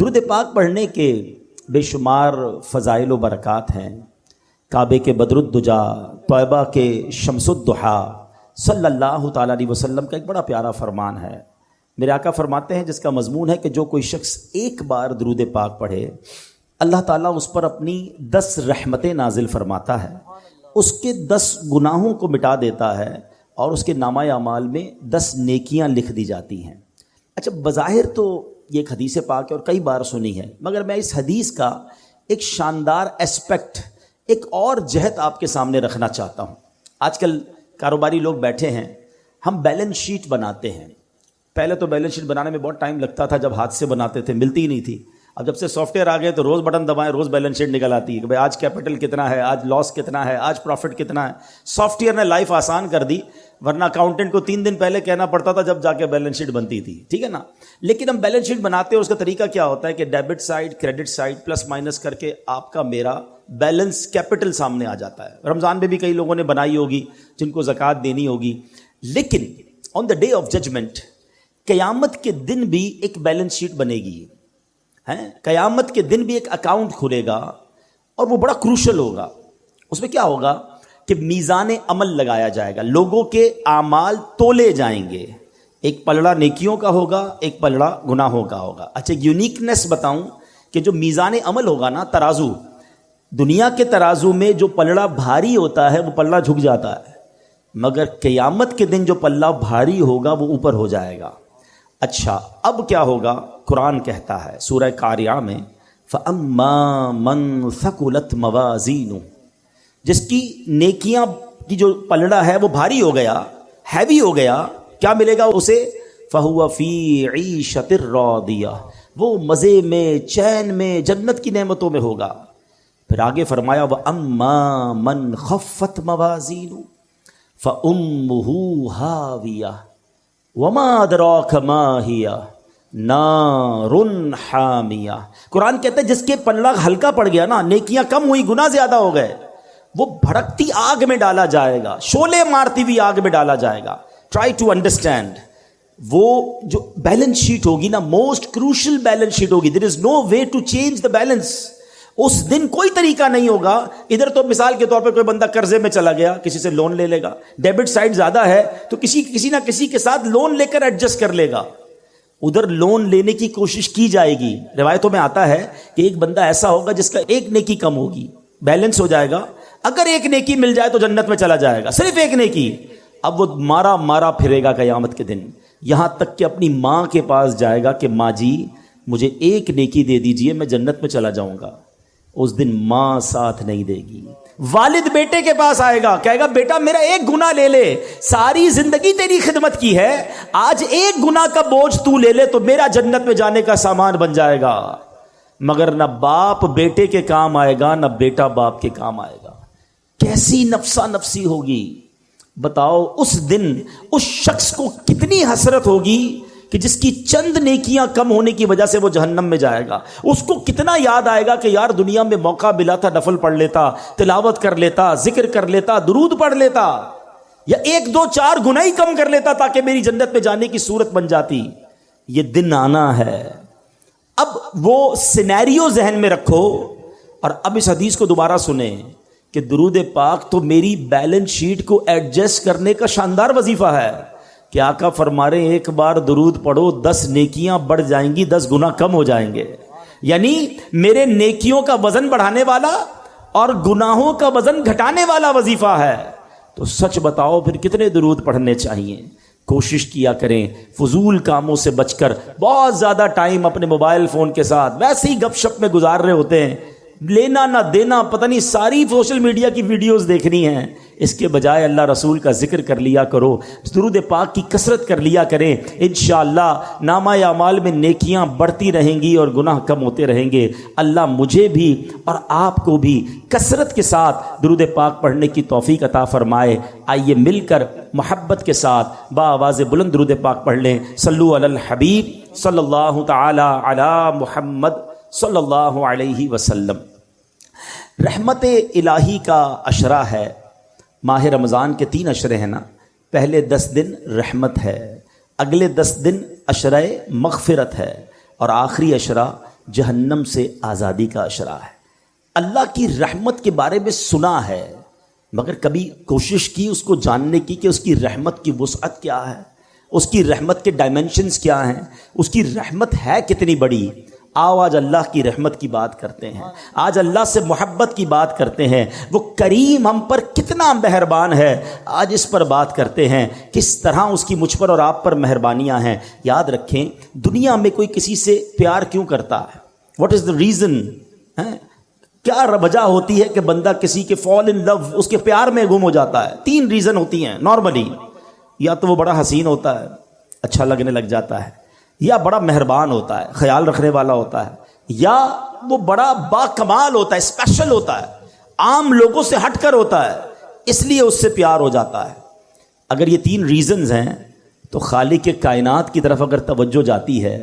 درود پاک پڑھنے کے بے شمار فضائل و برکات ہیں۔ کعبے کے بدر الدجا، طیبہ کے شمس الضحیٰ صلی اللہ تعالیٰ علیہ وسلم کا ایک بڑا پیارا فرمان ہے۔ میرے آقا فرماتے ہیں جس کا مضمون ہے کہ جو کوئی شخص ایک بار درود پاک پڑھے اللہ تعالیٰ اس پر اپنی 10 رحمتیں نازل فرماتا ہے، اس کے 10 گناہوں کو مٹا دیتا ہے اور اس کے نامہ اعمال میں 10 نیکیاں لکھ دی جاتی ہیں۔ اچھا، بظاہر تو یہ ایک حدیث پاک ہے اور کئی بار سنی ہے، مگر میں اس حدیث کا ایک شاندار اسپیکٹ، ایک اور جہت آپ کے سامنے رکھنا چاہتا ہوں۔ آج کل کاروباری لوگ بیٹھے ہیں، ہم بیلنس شیٹ بناتے ہیں۔ پہلے تو بیلنس شیٹ بنانے میں بہت ٹائم لگتا تھا، جب ہاتھ سے بناتے تھے ملتی ہی نہیں تھی۔ اب جب سے سافٹ ویئر آ گئے تو روز بٹن دبائیں روز بیلنس شیٹ نکل آتی ہے کہ بھائی آج کیپٹل کتنا ہے، آج لاس کتنا ہے، آج پروفٹ کتنا ہے۔ سافٹ ویئر نے لائف آسان کر دی، ورنہ اکاؤنٹنٹ کو 3 دن پہلے کہنا پڑتا تھا جب جا کے بیلنس شیٹ بنتی تھی، ٹھیک ہے نا۔ لیکن ہم بیلنس شیٹ بناتے ہیں، اس کا طریقہ کیا ہوتا ہے کہ debit side, credit side, plus minus کر کے آپ کا میرا بیلنس کیپٹل سامنے آ جاتا ہے۔ رمضان میں بھی کئی لوگوں نے بنائی ہوگی جن کو زکوٰۃ دینی ہوگی، لیکن آن دا ڈے آف ججمنٹ، قیامت کے دن بھی ایک بیلنس شیٹ بنے گی، قیامت کے دن بھی ایک اکاؤنٹ کھلے گا اور وہ بڑا کروشل ہوگا۔ اس میں کیا ہوگا کہ میزان عمل لگایا جائے گا، لوگوں کے اعمال تولے جائیں گے، ایک پلڑا نیکیوں کا ہوگا، ایک پلڑا گناہوں کا ہوگا۔ اچھا، یونیکنیس بتاؤں کہ جو میزان عمل ہوگا نا، ترازو، دنیا کے ترازو میں جو پلڑا بھاری ہوتا ہے وہ پلڑا جھک جاتا ہے، مگر قیامت کے دن جو پلڑا بھاری ہوگا وہ اوپر ہو جائے گا۔ اچھا، اب کیا ہوگا؟ قرآن کہتا ہے سورہ قاریہ میں فَأَمَّا مَنْ ثَقُلَتْ مَوَازِينُهُ، جس کی نیکیاں کی جو پلڑا ہے وہ بھاری ہو گیا، ہیوی ہو گیا، کیا ملے گا اسے؟ فَهُوَ فِي عِيشَةٍ رَاضِيَةٍ، وہ مزے میں، چین میں، جنت کی نعمتوں میں ہوگا۔ پھر آگے فرمایا وَأَمَّا مَنْ خَفَّتْ مَوَازِينُهُ فَأُمُّهُ هَاوِيَةٌ وَمَا أَدْرَاكَ مَا هِيَ نَارٌ حَامِيَةٌ۔ قرآن کہتا ہے جس کے پلڑا ہلکا پڑ گیا نا، نیکیاں کم ہوئی، گناہ زیادہ ہو گئے، وہ بھڑکتی آگ میں ڈالا جائے گا، شعلے مارتی ہوئی آگ میں ڈالا جائے گا۔ ٹرائی ٹو انڈرسٹینڈ، وہ جو بیلنس شیٹ ہوگی نا، موسٹ کروشل بیلنس شیٹ ہوگی، there is no way to change the balance. اس دن کوئی طریقہ نہیں ہوگا۔ ادھر تو مثال کے طور پہ کوئی بندہ قرضے میں چلا گیا، کسی سے لون لے لے گا، ڈیبٹ سائڈ زیادہ ہے تو کسی نہ کسی کے ساتھ لون لے کر ایڈجسٹ کر لے گا، ادھر لون لینے کی کوشش کی جائے گی۔ روایتوں میں آتا ہے کہ ایک بندہ ایسا ہوگا جس کا ایک نیکی کم ہوگی، بیلنس ہو جائے گا، اگر ایک نیکی مل جائے تو جنت میں چلا جائے گا، صرف ایک نیکی۔ اب وہ مارا پھرے گا قیامت کے دن، یہاں تک کہ اپنی ماں کے پاس جائے گا کہ ماں جی مجھے ایک نیکی دے دیجئے، میں جنت میں چلا جاؤں گا۔ اس دن ماں ساتھ نہیں دے گی۔ والد بیٹے کے پاس آئے گا، کہے گا بیٹا میرا ایک گناہ لے لے، ساری زندگی تیری خدمت کی ہے، آج ایک گناہ کا بوجھ تو لے لے تو میرا جنت میں جانے کا سامان بن جائے گا۔ مگر نہ باپ بیٹے کے کام آئے گا، نہ بیٹا باپ کے کام آئے گا۔ کیسی نفسا نفسی ہوگی بتاؤ۔ اس دن اس شخص کو کتنی حسرت ہوگی کہ جس کی چند نیکیاں کم ہونے کی وجہ سے وہ جہنم میں جائے گا۔ اس کو کتنا یاد آئے گا کہ یار دنیا میں موقع ملا تھا، نفل پڑھ لیتا، تلاوت کر لیتا، ذکر کر لیتا، درود پڑھ لیتا، یا 1 2 4 گناہ ہی کم کر لیتا تاکہ میری جنت میں جانے کی صورت بن جاتی۔ یہ دن آنا ہے۔ اب وہ سینیریو ذہن میں رکھو اور اب اس حدیث کو دوبارہ سنیں کہ درود پاک تو میری بیلنس شیٹ کو ایڈجسٹ کرنے کا شاندار وظیفہ ہے کہ آقا فرما رہے ہیں ایک بار درود پڑھو 10 نیکیاں بڑھ جائیں گی، 10 گناہ کم ہو جائیں گے۔ یعنی میرے نیکیوں کا وزن بڑھانے والا اور گناہوں کا وزن گھٹانے والا وظیفہ ہے۔ تو سچ بتاؤ پھر کتنے درود پڑھنے چاہیے؟ کوشش کیا کریں فضول کاموں سے بچ کر۔ بہت زیادہ ٹائم اپنے موبائل فون کے ساتھ ویسے ہی گپ شپ میں گزار رہے ہوتے ہیں، لینا نہ دینا، پتہ نہیں ساری سوشل میڈیا کی ویڈیوز دیکھنی ہیں۔ اس کے بجائے اللہ رسول کا ذکر کر لیا کرو، درود پاک کی کثرت کر لیا کریں، انشاءاللہ نامہ اعمال میں نیکیاں بڑھتی رہیں گی اور گناہ کم ہوتے رہیں گے۔ اللہ مجھے بھی اور آپ کو بھی کثرت کے ساتھ درود پاک پڑھنے کی توفیق عطا فرمائے۔ آئیے مل کر محبت کے ساتھ بآواز بلند درود پاک پڑھ لیں۔ صلو علی الحبیب صلی اللہ تعالی علی محمد صلی اللہ علیہ وسلم۔ رحمت الہی کا عشرہ ہے۔ ماہ رمضان کے 3 عشرے ہیں نا، پہلے 10 دن رحمت ہے، اگلے 10 دن عشرہ مغفرت ہے، اور آخری عشرہ جہنم سے آزادی کا اشرا ہے. اللہ کی رحمت کے بارے میں سنا ہے مگر کبھی کوشش کی اس کو جاننے کی کہ اس کی رحمت کی وسعت کیا ہے, اس کی رحمت کے ڈائمنشنز کیا ہیں, اس کی رحمت ہے کتنی بڑی. آؤ آج اللہ کی رحمت کی بات کرتے ہیں, آج اللہ سے محبت کی بات کرتے ہیں. وہ کریم ہم پر کتنا مہربان ہے, آج اس پر بات کرتے ہیں. کس طرح اس کی مجھ پر اور آپ پر مہربانیاں ہیں. یاد رکھیں, دنیا میں کوئی کسی سے پیار کیوں کرتا ہے؟ What is the reason? کیا وجہ ہوتی ہے کہ بندہ کسی کے فال ان لو, اس کے پیار میں گم ہو جاتا ہے؟ 3 ریزن ہوتی ہیں نارملی. یا تو وہ بڑا حسین ہوتا ہے, اچھا لگنے لگ جاتا ہے, یا بڑا مہربان ہوتا ہے, خیال رکھنے والا ہوتا ہے, یا وہ بڑا با کمال ہوتا ہے, اسپیشل ہوتا ہے, عام لوگوں سے ہٹ کر ہوتا ہے, اس لیے اس سے پیار ہو جاتا ہے. اگر یہ 3 ریزنز ہیں تو خالق کائنات کی طرف اگر توجہ جاتی ہے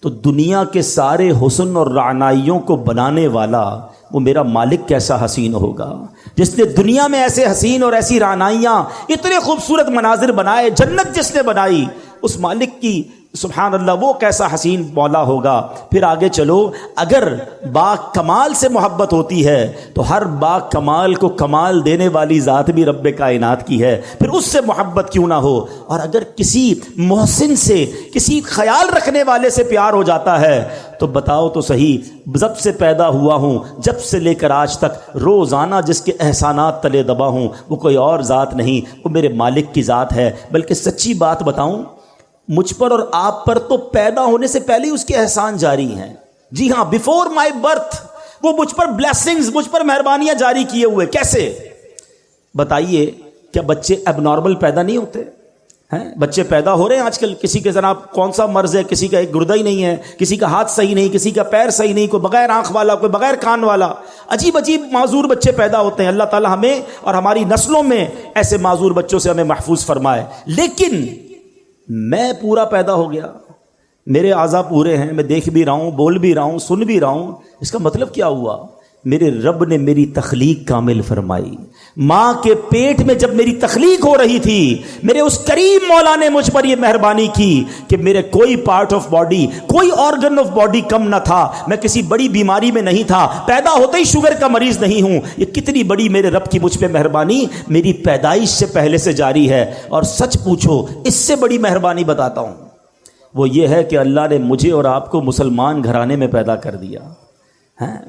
تو دنیا کے سارے حسن اور رعنائیوں کو بنانے والا وہ میرا مالک کیسا حسین ہوگا, جس نے دنیا میں ایسے حسین اور ایسی رعنائیاں, اتنے خوبصورت مناظر بنائے, جنت جس نے بنائی, اس مالک کی سبحان اللہ وہ کیسا حسین مولا ہوگا. پھر آگے چلو, اگر با کمال سے محبت ہوتی ہے تو ہر با کمال کو کمال دینے والی ذات بھی رب کائنات کی ہے, پھر اس سے محبت کیوں نہ ہو. اور اگر کسی محسن سے, کسی خیال رکھنے والے سے پیار ہو جاتا ہے تو بتاؤ تو صحیح, جب سے پیدا ہوا ہوں, جب سے لے کر آج تک روزانہ جس کے احسانات تلے دبا ہوں, وہ کوئی اور ذات نہیں, وہ میرے مالک کی ذات ہے. بلکہ سچی بات بتاؤں, مجھ پر اور آپ پر تو پیدا ہونے سے پہلے ہی اس کے احسان جاری ہیں. جی ہاں, بیفور مائی برتھ وہ مجھ پر بلیسنگز, مجھ پر مہربانیاں جاری کیے ہوئے. کیسے بتائیے؟ کیا بچے اب نارمل پیدا نہیں ہوتے ہیں؟ بچے پیدا ہو رہے ہیں آج کل, کسی کے جناب کون سا مرض ہے, کسی کا ایک گردہ ہی نہیں ہے, کسی کا ہاتھ صحیح نہیں, کسی کا پیر صحیح نہیں, کوئی بغیر آنکھ والا, کوئی بغیر کان والا, عجیب عجیب معذور بچے پیدا ہوتے ہیں. اللہ تعالی ہمیں اور ہماری نسلوں میں ایسے معذور بچوں سے ہمیں محفوظ فرمائے. لیکن میں پورا پیدا ہو گیا, میرے اعضاء پورے ہیں, میں دیکھ بھی رہا ہوں, بول بھی رہا ہوں, سن بھی رہا ہوں. اس کا مطلب کیا ہوا؟ میرے رب نے میری تخلیق کامل فرمائی. ماں کے پیٹ میں جب میری تخلیق ہو رہی تھی, میرے اس کریم مولا نے مجھ پر یہ مہربانی کی کہ میرے کوئی پارٹ آف باڈی, کوئی آرگن آف باڈی کم نہ تھا, میں کسی بڑی بیماری میں نہیں تھا, پیدا ہوتے ہی شوگر کا مریض نہیں ہوں. یہ کتنی بڑی میرے رب کی مجھ پہ مہربانی میری پیدائش سے پہلے سے جاری ہے. اور سچ پوچھو, اس سے بڑی مہربانی بتاتا ہوں, وہ یہ ہے کہ اللہ نے مجھے اور آپ کو مسلمان گھرانے میں پیدا کر دیا.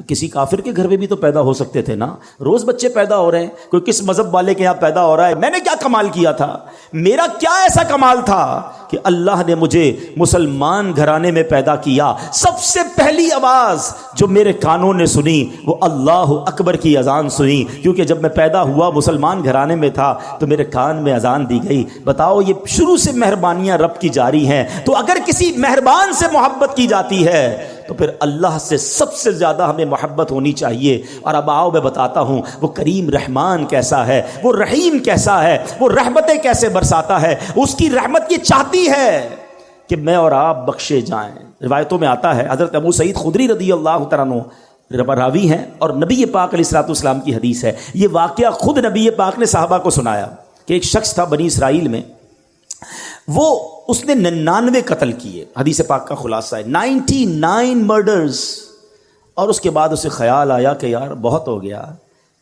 کسی کافر کے گھر میں بھی تو پیدا ہو سکتے تھے نا. روز بچے پیدا ہو رہے ہیں, کوئی کس مذہب والے کے یہاں پیدا ہو رہا ہے. میں نے کیا کمال کیا تھا؟ میرا کیا ایسا کمال تھا کہ اللہ نے مجھے مسلمان گھرانے میں پیدا کیا؟ سب سے پہلی آواز جو میرے کانوں نے سنی وہ اللہ اکبر کی اذان سنی, کیونکہ جب میں پیدا ہوا مسلمان گھرانے میں تھا تو میرے کان میں اذان دی گئی. بتاؤ, یہ شروع سے مہربانیاں رب کی جاری ہیں. تو اگر کسی مہربان سے محبت کی جاتی ہے تو پھر اللہ سے سب سے زیادہ ہمیں محبت ہونی چاہیے. اور اب آؤ میں بتاتا ہوں وہ کریم رحمان کیسا ہے, وہ رحیم کیسا ہے, وہ رحمتیں کیسے برساتا ہے. اس کی رحمت یہ چاہتی ہے کہ میں اور آپ بخشے جائیں. روایتوں میں آتا ہے, حضرت ابو سعید خدری رضی اللہ تعالیٰ عنہ راوی ہیں اور نبی پاک علیہ الصلوۃ والسلام کی حدیث ہے. یہ واقعہ خود نبی پاک نے صحابہ کو سنایا کہ ایک شخص تھا بنی اسرائیل میں, وہ اس نے 99 قتل کیے. حدیث پاک کا خلاصہ ہے 99 مرڈرز. اور اس کے بعد اسے خیال آیا کہ یار بہت ہو گیا,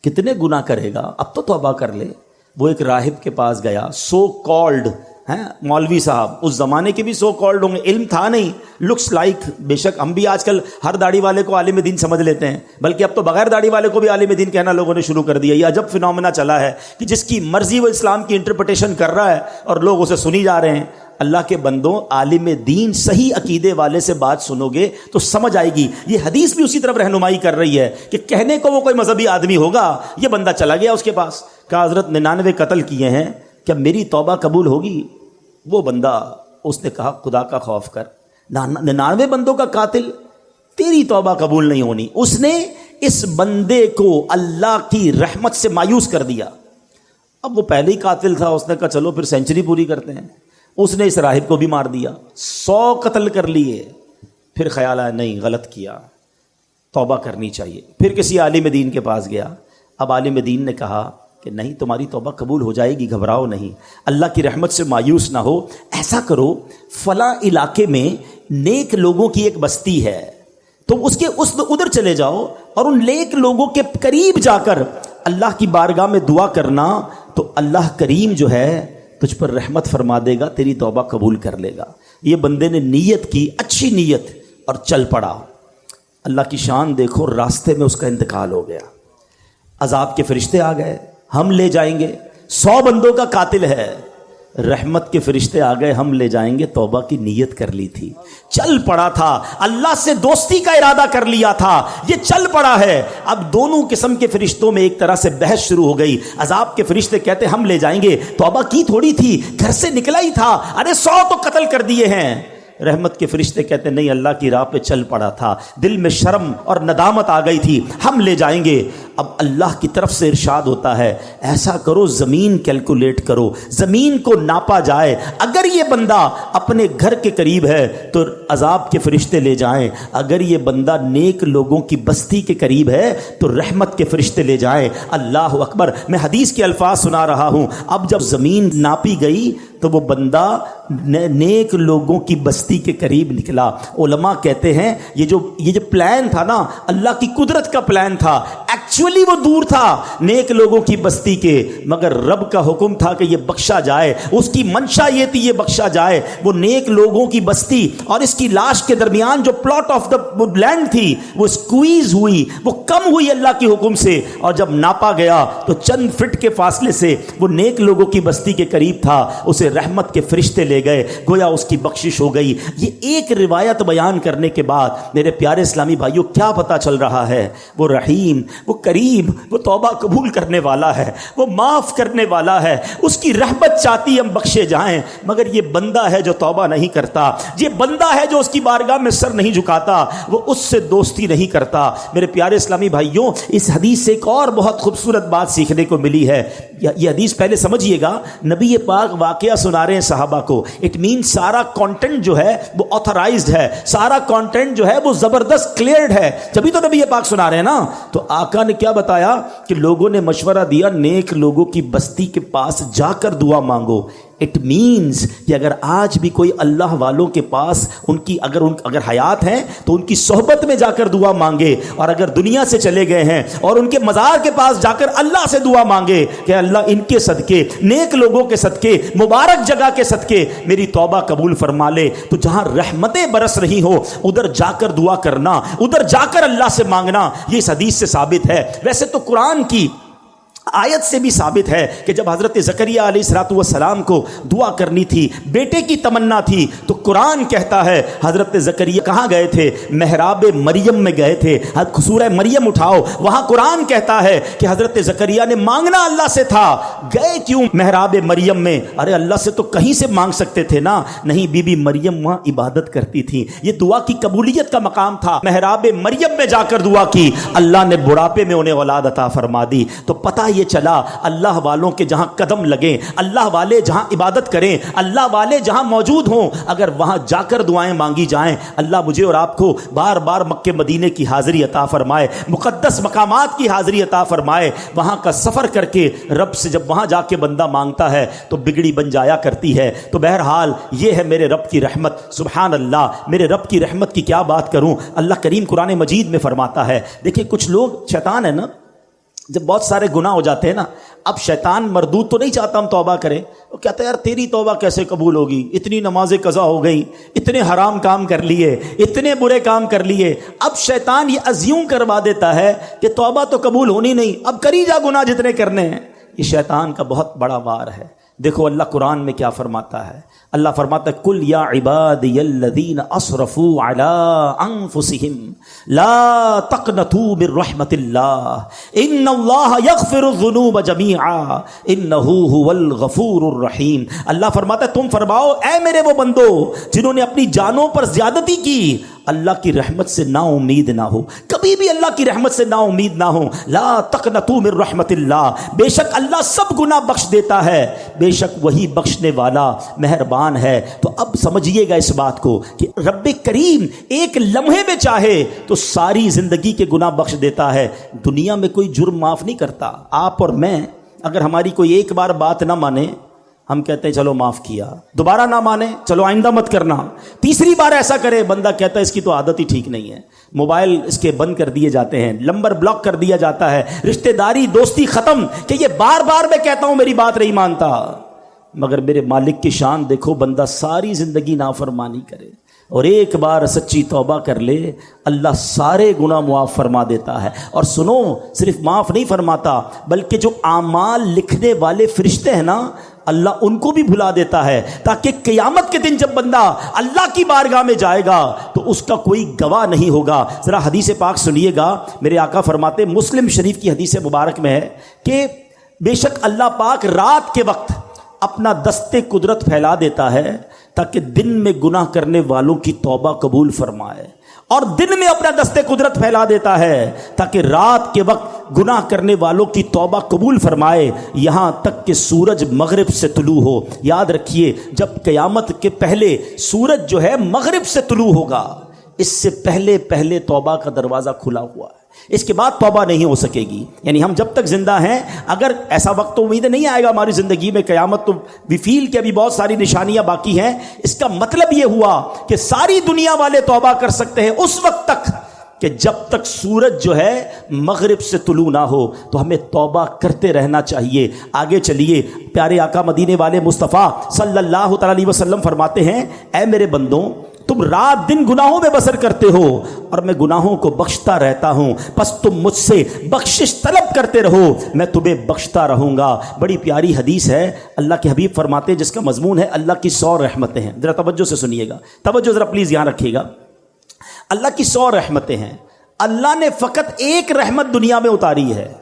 کتنے گناہ کرے گا, اب تو توبہ کر لے. وہ ایک راہب کے پاس گیا, سو کالڈ مولوی صاحب, اس زمانے کے بھی سو کالڈ ہوں گے, علم تھا نہیں, لکس لائک. بے شک ہم بھی آج کل ہر داڑھی والے کو عالم دین سمجھ لیتے ہیں, بلکہ اب تو بغیر داڑھی والے کو بھی عالم دین کہنا لوگوں نے شروع کر دیا. یہ عجب فنومنا چلا ہے کہ جس کی مرضی وہ اسلام کی انٹرپریٹیشن کر رہا ہے اور لوگ اسے سنی جا رہے ہیں. اللہ کے بندوں, عالم دین صحیح عقیدے والے سے بات سنو گے تو سمجھ آئے گی. یہ حدیث بھی اسی طرف رہنمائی کر رہی ہے کہ کہنے کو وہ کوئی مذہبی آدمی ہوگا. یہ بندہ چلا گیا اس کے پاس, کہا حضرت 99 قتل کیے ہیں, کیا میری توبہ قبول ہوگی؟ وہ بندہ, اس نے کہا خدا کا خوف کر, 99 بندوں کا قاتل, تیری توبہ قبول نہیں ہونی. اس نے اس بندے کو اللہ کی رحمت سے مایوس کر دیا. اب وہ پہلے ہی قاتل تھا, اس نے کہا چلو پھر سینچری پوری کرتے ہیں. اس نے اس راہب کو بھی مار دیا, 100 قتل کر لیے. پھر خیال آیا نہیں غلط کیا, توبہ کرنی چاہیے. پھر کسی عالم دین کے پاس گیا. اب عالم دین نے کہا کہ نہیں تمہاری توبہ قبول ہو جائے گی, گھبراؤ نہیں, اللہ کی رحمت سے مایوس نہ ہو. ایسا کرو, فلاں علاقے میں نیک لوگوں کی ایک بستی ہے, تم اس کے ادھر چلے جاؤ اور ان نیک لوگوں کے قریب جا کر اللہ کی بارگاہ میں دعا کرنا، تو اللہ کریم جو ہے تجھ پر رحمت فرما دے گا، تیری توبہ قبول کر لے گا۔ یہ بندے نے نیت کی، اچھی نیت، اور چل پڑا۔ اللہ کی شان دیکھو، راستے میں اس کا انتقال ہو گیا، عذاب کے فرشتے آ گئے، ہم لے جائیں گے، 100 بندوں کا قاتل ہے، رحمت کے فرشتے آ گئے، ہم لے جائیں گے، توبہ کی نیت کر لی تھی، چل پڑا تھا، اللہ سے دوستی کا ارادہ کر لیا تھا، یہ چل پڑا ہے۔ اب دونوں قسم کے فرشتوں میں ایک طرح سے بحث شروع ہو گئی۔ عذاب کے فرشتے کہتے ہم لے جائیں گے، توبہ کی تھوڑی تھی، گھر سے نکلا ہی تھا، ارے 100 تو قتل کر دیے ہیں۔ رحمت کے فرشتے کہتے نہیں، اللہ کی راہ پہ چل پڑا تھا، دل میں شرم اور ندامت آ گئی تھی، ہم لے جائیں گے۔ اب اللہ کی طرف سے ارشاد ہوتا ہے ایسا کرو، زمین کیلکولیٹ کرو، زمین کو ناپا جائے، اگر یہ بندہ اپنے گھر کے قریب ہے تو عذاب کے فرشتے لے جائیں، اگر یہ بندہ نیک لوگوں کی بستی کے قریب ہے تو رحمت کے فرشتے لے جائیں۔ اللہ اکبر۔ میں حدیث کے الفاظ سنا رہا ہوں، اب جب زمین ناپی گئی تو وہ بندہ نیک لوگوں کی بستی کے قریب نکلا۔ علماء کہتے ہیں یہ جو پلان تھا نا، اللہ کی قدرت کا پلان تھا، ایکچولی وہ دور تھا نیک لوگوں کی بستی کے، مگر رب کا حکم تھا کہ یہ بخشا جائے، اس کی منشا یہ تھی یہ بخشا جائے۔ وہ نیک لوگوں کی بستی اور اس کی لاش کے درمیان جو پلاٹ آف دا لینڈ تھی وہ اسکویز ہوئی، وہ کم ہوئی اللہ کے حکم سے، اور جب ناپا گیا تو چند فٹ کے فاصلے سے وہ نیک لوگوں کی بستی کے قریب تھا، اسے رحمت کے فرشتے لے گئے، گویا اس کی بخشش ہو گئی۔ یہ ایک روایت بیان کرنے کے بعد میرے پیارے اسلامی بھائیوں کیا پتہ چل رہا ہے؟ وہ رحیم، وہ کریم، وہ توبہ قبول کرنے والا ہے، وہ معاف کرنے والا ہے، اس کی رحمت چاہتی ہم بخشے جائیں، مگر یہ بندہ ہے جو توبہ نہیں کرتا، یہ بندہ ہے جو اس کی بارگاہ میں سر نہیں جھکاتا، وہ اس سے دوستی نہیں کرتا۔ میرے پیارے اسلامی بھائیوں، اس حدیث سے ایک اور بہت خوبصورت بات سیکھنے کو ملی ہے۔ یہ حدیث پہلے سمجھیے گا، نبی پاک واقعہ سنا رہے ہیں صحابہ کو، اٹ مین سارا کانٹینٹ جو ہے وہ آتھرائزڈ ہے، سارا کانٹینٹ جو ہے وہ زبردست کلیئرڈ ہے، جبھی تو نبی پاک سنا رہے ہیں نا۔ تو آقا نے کیا بتایا کہ لوگوں نے مشورہ دیا نیک لوگوں کی بستی کے پاس جا کر دعا مانگو۔ اٹ مینز کہ اگر آج بھی کوئی اللہ والوں کے پاس اگر حیات ہیں تو ان کی صحبت میں جا کر دعا مانگے، اور اگر دنیا سے چلے گئے ہیں اور ان کے مزار کے پاس جا کر اللہ سے دعا مانگے کہ اللہ ان کے صدقے، نیک لوگوں کے صدقے، مبارک جگہ کے صدقے میری توبہ قبول فرما لے، تو جہاں رحمتیں برس رہی ہو ادھر جا کر دعا کرنا، ادھر جا کر اللہ سے مانگنا، یہ اس حدیث سے ثابت ہے۔ ویسے تو قرآن کی آیت سے بھی ثابت ہے کہ جب حضرت زکریا علیہ السلام کو دعا کرنی تھی، بیٹے کی تمنا تھی، تو قرآن کہتا ہے حضرت زکریا کہاں گئے تھے؟ محراب مریم میں گئے تھے۔ سورہ مریم اٹھاؤ، وہاں قرآن کہتا ہے کہ حضرت زکریا نے مانگنا اللہ سے تھا، گئے کیوں محراب مریم میں؟ ارے اللہ سے تو کہیں سے مانگ سکتے تھے نا، نہیں، بی بی مریم وہاں عبادت کرتی تھی، یہ دعا کی قبولیت کا مقام تھا، محراب مریم میں جا کر دعا کی، اللہ نے بڑھاپے میں انہیں اولاد عطا فرما دی۔ تو پتہ یہ چلا اللہ والوں کے جہاں قدم لگیں، اللہ والے جہاں عبادت کریں، اللہ والے جہاں موجود ہوں، اگر وہاں جا کر دعائیں مانگی جائیں، اللہ مجھے اور آپ کو بار بار مکے مدینے کی حاضری عطا فرمائے، مقدس مقامات کی حاضری عطا فرمائے۔ وہاں کا سفر کر کے رب سے جب وہاں جا کے بندہ مانگتا ہے تو بگڑی بن جایا کرتی ہے۔ تو بہرحال یہ ہے میرے رب کی رحمت، سبحان اللہ، میرے رب کی رحمت کی کیا بات کروں۔ اللہ کریم قرآن مجید میں فرماتا ہے، دیکھیں کچھ لوگ، شیطان ہے نا، جب بہت سارے گناہ ہو جاتے ہیں نا، اب شیطان مردود تو نہیں چاہتا ہم توبہ کریں، وہ کہتا ہے یار تیری توبہ کیسے قبول ہوگی، اتنی نمازیں قضا ہو گئی، اتنے حرام کام کر لیے، اتنے برے کام کر لیے۔ اب شیطان یہ ازیوم کروا دیتا ہے کہ توبہ تو قبول ہونی نہیں، اب کری جا گناہ جتنے کرنے ہیں۔ یہ شیطان کا بہت بڑا وار ہے۔ دیکھو اللہ قرآن میں کیا فرماتا ہے، اللہ فرماتا ہے کل یا عبادی الذین اسرفوا علی انفسہم لا تقنطوا من رحمت اللہ ان اللہ یغفر الذنوب جمیعا انہ هو الغفور الرحیم۔ اللہ فرماتا ہے تم فرماؤ اے میرے وہ بندو جنہوں نے اپنی جانوں پر زیادتی کی، اللہ کی رحمت سے نا امید نہ ہو، کبھی بھی اللہ کی رحمت سے نا امید نہ ہو۔ لا تقنطوا من رحمت اللہ، بے شک اللہ سب گناہ بخش دیتا ہے، بے شک وہی بخشنے والا مہربان ہے۔ تو اب سمجھیے گا اس بات کو کہ رب کریم ایک لمحے میں چاہے تو ساری زندگی کے گناہ بخش دیتا ہے۔ دنیا میں کوئی جرم معاف نہیں کرتا۔ آپ اور میں اگر ہماری کوئی ایک بار بات نہ مانے، ہم کہتے ہیں چلو معاف کیا، دوبارہ نہ مانے چلو آئندہ مت کرنا، تیسری بار ایسا کرے بندہ کہتا ہے اس کی تو عادت ہی ٹھیک نہیں ہے۔ موبائل اس کے بند کر دیے جاتے ہیں, نمبر بلاک کر دیا جاتا ہے, رشتہ داری دوستی ختم, کہ یہ بار بار میں کہتا ہوں میری بات نہیں مانتا. مگر میرے مالک کی شان دیکھو, بندہ ساری زندگی نافرمانی کرے اور ایک بار سچی توبہ کر لے, اللہ سارے گناہ معاف فرما دیتا ہے. اور سنو, صرف معاف نہیں فرماتا بلکہ جو اعمال لکھنے والے فرشتے ہیں نا, اللہ ان کو بھی بھلا دیتا ہے, تاکہ قیامت کے دن جب بندہ اللہ کی بارگاہ میں جائے گا تو اس کا کوئی گواہ نہیں ہوگا. ذرا حدیث پاک سنیے گا, میرے آقا فرماتے, مسلم شریف کی حدیث مبارک میں ہے کہ بے شک اللہ پاک رات کے وقت اپنا دست قدرت پھیلا دیتا ہے تاکہ دن میں گناہ کرنے والوں کی توبہ قبول فرمائے, اور دن میں اپنا دست قدرت پھیلا دیتا ہے تاکہ رات کے وقت گناہ کرنے والوں کی توبہ قبول فرمائے, یہاں تک کہ سورج مغرب سے طلوع ہو. یاد رکھیے, جب قیامت کے پہلے سورج جو ہے مغرب سے طلوع ہوگا, اس سے پہلے پہلے توبہ کا دروازہ کھلا ہوا ہے, اس کے بعد توبہ نہیں ہو سکے گی. یعنی ہم جب تک زندہ ہیں, اگر ایسا وقت تو امید نہیں آئے گا ہماری زندگی میں, قیامت تو وی فیل کہ ابھی بہت ساری نشانیاں باقی ہیں. اس کا مطلب یہ ہوا کہ ساری دنیا والے توبہ کر سکتے ہیں اس وقت تک کہ جب تک سورج جو ہے مغرب سے طلوع نہ ہو. تو ہمیں توبہ کرتے رہنا چاہیے. آگے چلیے, پیارے آقا مدینے والے مصطفیٰ صلی اللہ تعالی علیہ وسلم فرماتے ہیں, اے میرے بندوں, تم رات دن گناہوں میں بسر کرتے ہو اور میں گناہوں کو بخشتا رہتا ہوں, پس تم مجھ سے بخشش طلب کرتے رہو, میں تمہیں بخشتا رہوں گا. بڑی پیاری حدیث ہے, اللہ کے حبیب فرماتے ہیں, جس کا مضمون ہے اللہ کی 100 رحمتیں ہیں. ذرا توجہ سے سنیے گا, توجہ ذرا پلیز یہاں رکھیے گا. اللہ کی 100 رحمتیں ہیں. اللہ نے فقط ایک رحمت دنیا میں اتاری ہے,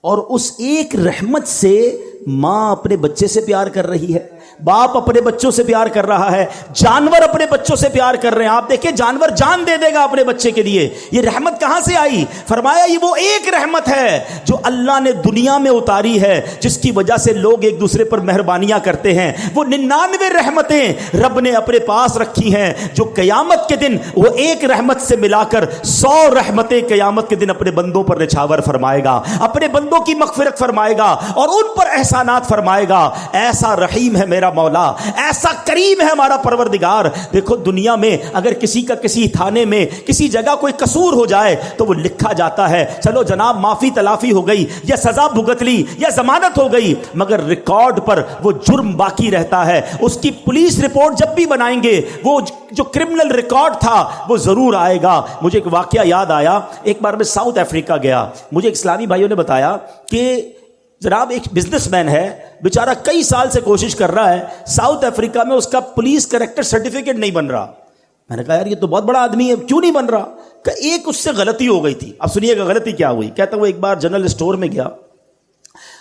اور اس ایک رحمت سے ماں اپنے بچے سے پیار کر رہی ہے, باپ اپنے بچوں سے پیار کر رہا ہے, جانور اپنے بچوں سے پیار کر رہے ہیں. آپ دیکھیں, جانور جان دے دے گا اپنے بچے کے لیے. یہ رحمت کہاں سے آئی؟ فرمایا یہ وہ ایک رحمت ہے جو اللہ نے دنیا میں اتاری ہے, جس کی وجہ سے لوگ ایک دوسرے پر مہربانیاں کرتے ہیں. وہ 99 رحمتیں رب نے اپنے پاس رکھی ہیں, جو قیامت کے دن وہ ایک رحمت سے ملا کر 100 رحمتیں قیامت کے دن اپنے بندوں پر نچھاور فرمائے گا, اپنے بندوں کی مغفرت فرمائے گا اور ان پر احسانات فرمائے گا. ایسا رحیم ہے میرا مولا, ایسا کریم ہے ہمارا پروردگار. دیکھو, دنیا میں اگر کسی کا کسی تھانے میں کسی جگہ کوئی قصور ہو جائے تو وہ لکھا جاتا ہے, چلو جناب معافی تلافی ہو گئی, یا سزا بھگت لی, یا ضمانت ہو گئی, مگر ریکارڈ پر وہ جرم باقی رہتا ہے. اس کی پولیس رپورٹ جب بھی بنائیں گے, وہ جو کرمنل ریکارڈ تھا وہ ضرور آئے گا. مجھے ایک واقعہ یاد آیا, ایک بار میں ساؤتھ افریقہ گیا. مجھے ایک اسلامی بھائیوں نے بتایا کہ جناب ایک بزنس مین ہے, بیچارہ کئی سال سے کوشش کر رہا ہے, ساؤتھ افریقہ میں اس کا پولیس کریکٹر سرٹیفکیٹ نہیں بن رہا. میں نے کہا یار یہ تو بہت بڑا آدمی ہے, کیوں نہیں بن رہا؟ کہ ایک اس سے غلطی ہو گئی تھی. اب سنیے گا غلطی کیا ہوئی. کہتا وہ ایک بار جنرل اسٹور میں گیا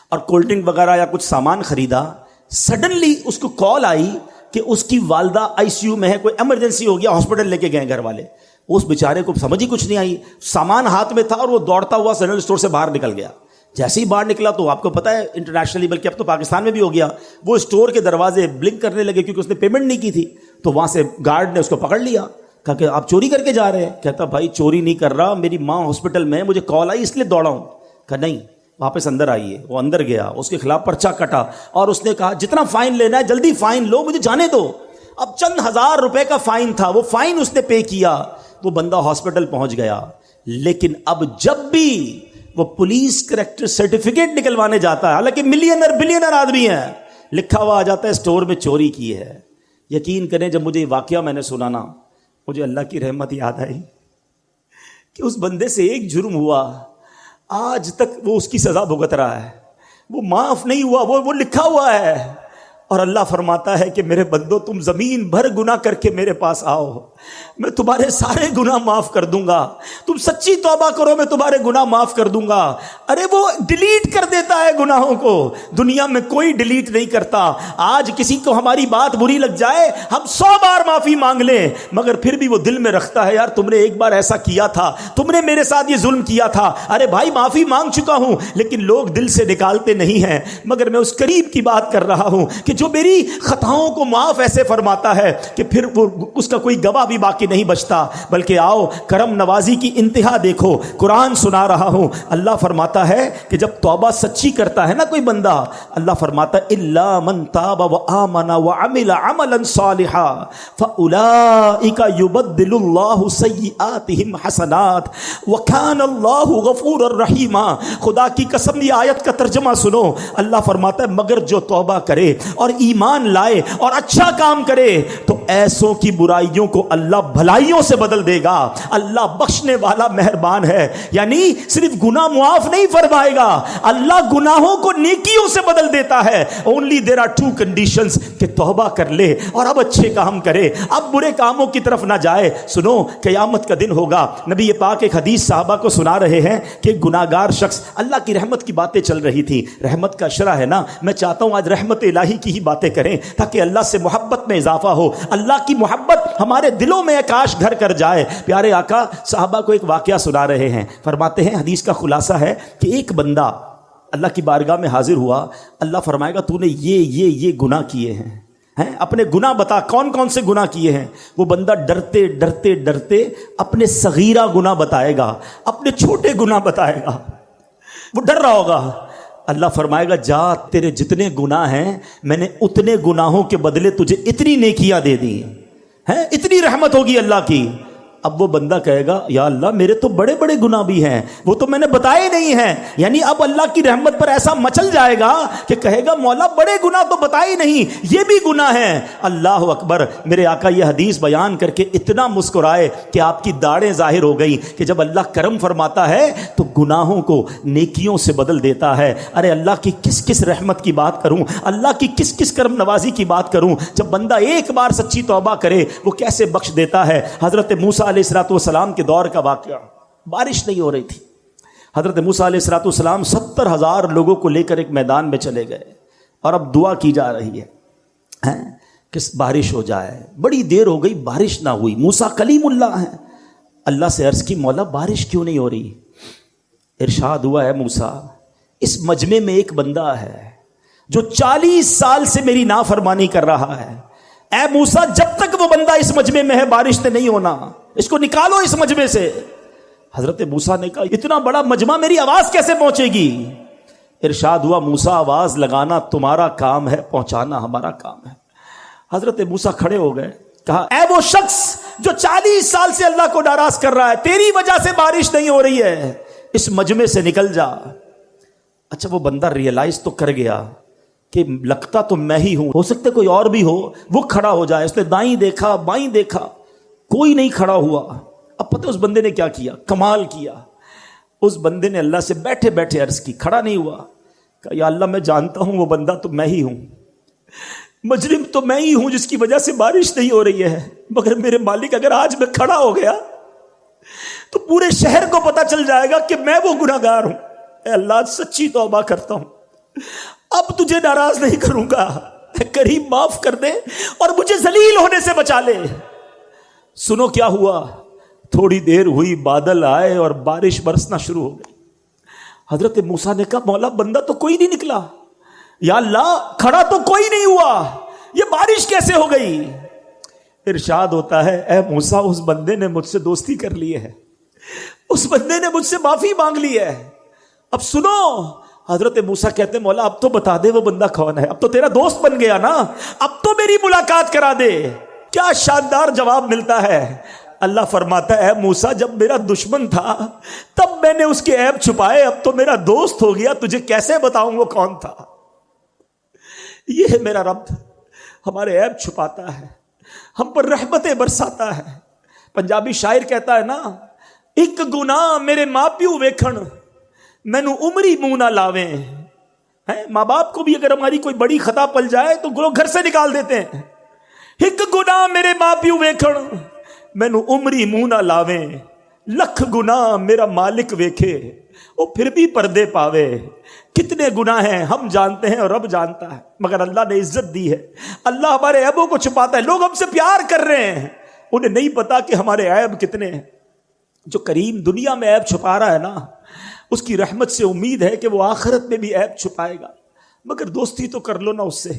اور کولڈ ڈرنک وغیرہ یا کچھ سامان خریدا. سڈنلی اس کو کال آئی کہ اس کی والدہ ICU میں ہے, کوئی ایمرجنسی ہو گیا, ہاسپٹل لے کے گئے گھر والے. اس بیچارے کو سمجھ ہی کچھ نہیں آئی, سامان ہاتھ میں تھا اور وہ دوڑتا ہوا جنرل اسٹور سے باہر نکل گیا. جیسے ہی باہر نکلا تو آپ کو پتا ہے انٹرنیشنلی, بلکہ اب تو پاکستان میں بھی ہو گیا, وہ اسٹور کے دروازے بلنک کرنے لگے کیونکہ اس نے پیمنٹ نہیں کی تھی. تو وہاں سے گارڈ نے اس کو پکڑ لیا, کہا کہ آپ چوری کر کے جا رہے ہیں. کہتا بھائی چوری نہیں کر رہا, میری ماں ہاسپٹل میں, مجھے کال آئی اس لیے دوڑا ہوں. کہا نہیں, واپس اندر آئیے. وہ اندر گیا, اس کے خلاف پرچہ کٹا اور اس نے کہا جتنا فائن لینا ہے جلدی فائن لو, مجھے جانے دو. اب چند ہزار روپے کا فائن تھا, وہ فائن اس نے پے کیا, وہ بندہ ہاسپٹل پہنچ گیا. لیکن اب جب بھی وہ پولیس کریکٹر سرٹیفکیٹ نکلوانے جاتا ہے, حالانکہ ملینر بلینر آدمی ہے, لکھا ہوا آ جاتا ہے اسٹور میں چوری کی ہے. یقین کریں, جب مجھے یہ واقعہ میں نے سنا نا, مجھے اللہ کی رحمت یاد آئی کہ اس بندے سے ایک جرم ہوا, آج تک وہ اس کی سزا بھگت رہا ہے, وہ معاف نہیں ہوا, وہ لکھا ہوا ہے. اور اللہ فرماتا ہے کہ میرے بندو, تم زمین بھر گناہ کر کے میرے پاس آؤ, میں تمہارے سارے گناہ معاف کر دوں گا. تم سچی توبہ کرو, میں تمہارے گناہ معاف کر دوں گا. ارے وہ ڈیلیٹ کر دیتا ہے گناہوں کو, دنیا میں کوئی ڈیلیٹ نہیں کرتا. آج کسی کو ہماری بات بری لگ جائے, ہم 100 بار معافی مانگ لیں, مگر پھر بھی وہ دل میں رکھتا ہے, یار تم نے ایک بار ایسا کیا تھا, تم نے میرے ساتھ یہ ظلم کیا تھا. ارے بھائی معافی مانگ چکا ہوں, لیکن لوگ دل سے نکالتے نہیں ہیں. مگر میں اس قریب کی بات کر رہا ہوں کہ جو میری خطاؤں کو معاف ایسے فرماتا ہے کہ پھر وہ اس کا کوئی گواہ بھی باقی نہیں بچتا. بلکہ آؤ کرم نوازی کی انتہا دیکھو. قرآن سنا رہا ہوں, اللہ فرماتا ہے کہ جب توبہ سچی کرتا ہے نا کوئی بندہ, اللہ فرماتا ہے الا من تاب وآمن وعمل عملا صالحا فاولئک یبدل اللہ سیئاتہم حسنات وکان اللہ غفورا رحیما. خدا کی قسم یہ آیت کا ترجمہ سنو. اللہ فرماتا ہے مگر جو توبہ کرے اور ایمان لائے اور اچھا کام کرے تو ایسوں کی برائیوں کو اللہ بھلائیوں سے بدل دے گا. اللہ بخشنے والا مہربان ہے. یعنی صرف گناہ معاف نہیں فرمائے گا, اللہ گناہوں کو نیکیوں سے بدل دیتا ہے. Only there are two conditions کہ توبہ کر لے اور اب اچھے کام کرے, اب برے کاموں کی طرف نہ جائے. سنو قیامت کا دن ہوگا, نبی پاک ایک حدیث صحابہ کو سنا رہے ہیں کہ گناہگار شخص, اللہ کی رحمت کی باتیں چل رہی تھی, رحمت کا شرح ہے نا, میں چاہتا ہوں آج رحمت الہی کی ہی باتیں کریں تاکہ اللہ سے محبت میں اضافہ ہو, اللہ کی محبت ہمارے دلوں میں کاش گھر کر جائے. پیارے آقا صحابہ کو ایک واقعہ سنا رہے ہیں, فرماتے ہیں حدیث کا خلاصہ ہے کہ ایک بندہ اللہ کی بارگاہ میں حاضر ہوا. اللہ فرمائے گا تو نے یہ گناہ کیے ہیں, اپنے گناہ بتا, کون کون سے گناہ کیے ہیں. وہ بندہ ڈرتے ڈرتے ڈرتے اپنے صغیرہ گناہ بتائے گا, اپنے چھوٹے گناہ بتائے گا, وہ ڈر رہا ہوگا. اللہ فرمائے گا جا تیرے جتنے گناہ ہیں میں نے اتنے گناہوں کے بدلے تجھے اتنی نیکیاں دے دی ہیں, اتنی رحمت ہوگی اللہ کی. اب وہ بندہ کہے گا یا اللہ میرے تو بڑے بڑے گناہ بھی ہیں, وہ تو میں نے بتائے نہیں ہیں. یعنی اب اللہ کی رحمت پر ایسا مچل جائے گا کہ کہے گا مولا بڑے گناہ تو بتائے نہیں, یہ بھی گناہ ہیں. اللہ اکبر. میرے آقا یہ حدیث بیان کر کے اتنا مسکرائے کہ آپ کی داڑھیں ظاہر ہو گئی کہ جب اللہ کرم فرماتا ہے تو گناہوں کو نیکیوں سے بدل دیتا ہے. ارے اللہ کی کس کس رحمت کی بات کروں, اللہ کی کس کس کرم نوازی کی بات کروں. جب بندہ ایک بار سچی توبہ کرے وہ کیسے بخش دیتا ہے. حضرت موسیٰ علیہ السلام کے دور کا واقعہ, بارش نہیں ہو رہی تھی. حضرت موسیٰ علیہ السلام 70,000 لوگوں کو لے کر ایک میدان میں چلے گئے اور اب دعا کی جا رہی ہے کہ بارش ہو جائے. بڑی دیر ہو گئی, بارش نہ ہوئی. موسیٰ کلیم اللہ ہیں, اللہ سے عرض کی مولا بارش کیوں نہیں ہو رہی. ارشاد ہوا ہے موسیٰ اس مجمع میں ایک بندہ ہے جو 40 سال سے میری نافرمانی کر رہا ہے. اے موسیٰ جب تک وہ بندہ اس مجمع میں ہے بارش سے نہیں ہونا, اس کو نکالو اس مجمع سے. حضرت موسیٰ نے کہا اتنا بڑا مجمع میری آواز کیسے پہنچے گی. ارشاد ہوا موسیٰ آواز لگانا تمہارا کام ہے, پہنچانا ہمارا کام ہے. حضرت موسیٰ کھڑے ہو گئے, کہا اے وہ شخص جو 40 سال سے اللہ کو ناراض کر رہا ہے, تیری وجہ سے بارش نہیں ہو رہی ہے, اس مجمع سے نکل جا. اچھا وہ بندہ ریئلائز تو کر گیا کہ لگتا تو میں ہی ہوں, ہو سکتا کوئی اور بھی ہو. وہ کھڑا ہو جائے. اس نے دائیں دیکھا بائیں دیکھا, کوئی نہیں کھڑا ہوا. اب پتہ اس بندے نے کیا کیا, کمال کیا. اس بندے نے اللہ سے بیٹھے بیٹھے عرض کی, کھڑا نہیں ہوا, کہا یا اللہ میں جانتا ہوں وہ بندہ تو میں ہی ہوں, مجرم تو میں ہی ہوں جس کی وجہ سے بارش نہیں ہو رہی ہے. مگر میرے مالک اگر آج میں کھڑا ہو گیا تو پورے شہر کو پتہ چل جائے گا کہ میں وہ گناہگار ہوں. اے اللہ سچی توبہ کرتا ہوں, اب تجھے ناراض نہیں کروں گا, کریم معاف کر دے اور مجھے ذلیل ہونے سے بچا لے. سنو کیا ہوا, تھوڑی دیر ہوئی بادل آئے اور بارش برسنا شروع ہو گئی. حضرت موسیٰ نے کہا مولا بندہ تو کوئی نہیں نکلا, یا اللہ کھڑا تو کوئی نہیں ہوا, یہ بارش کیسے ہو گئی. ارشاد ہوتا ہے اے موسیٰ اس بندے نے مجھ سے دوستی کر لی ہے, اس بندے نے مجھ سے معافی مانگ لی ہے. اب سنو, حضرت موسیٰ کہتے ہیں مولا اب تو بتا دے وہ بندہ کون ہے, اب تو تیرا دوست بن گیا نا, اب تو میری ملاقات کرا دے. کیا شاندار جواب ملتا ہے. اللہ فرماتا ہے اے موسیٰ جب میرا دشمن تھا تب میں نے اس کے عیب چھپائے, اب تو میرا دوست ہو گیا, تجھے کیسے بتاؤں وہ کون تھا. یہ ہے میرا رب, ہمارے عیب چھپاتا ہے, ہم پر رحمتیں برساتا ہے. پنجابی شاعر کہتا ہے نا, ایک گناہ میرے ماں پیو ویکھن مینو عمری منہ نہ لاویں. ماں باپ کو بھی اگر ہماری کوئی بڑی خطا پل جائے تو لوگ گھر سے نکال دیتے ہیں. ایک گناہ میرے ماں پیو ویکھن مینو عمری منہ نہ لاویں, لکھ گناہ میرا مالک ویکھے وہ پھر بھی پردے پاوے. کتنے گناہ ہیں ہم جانتے ہیں اور رب جانتا ہے, مگر اللہ نے عزت دی ہے. اللہ ہمارے عیبوں کو چھپاتا ہے. لوگ ہم سے پیار کر رہے ہیں, انہیں نہیں پتا کہ ہمارے عیب کتنے ہیں. جو کریم دنیا میں عیب چھپا رہا ہے نا, اس کی رحمت سے امید ہے کہ وہ آخرت میں بھی عیب چھپائے گا. مگر دوستی تو کر لو نا اس سے,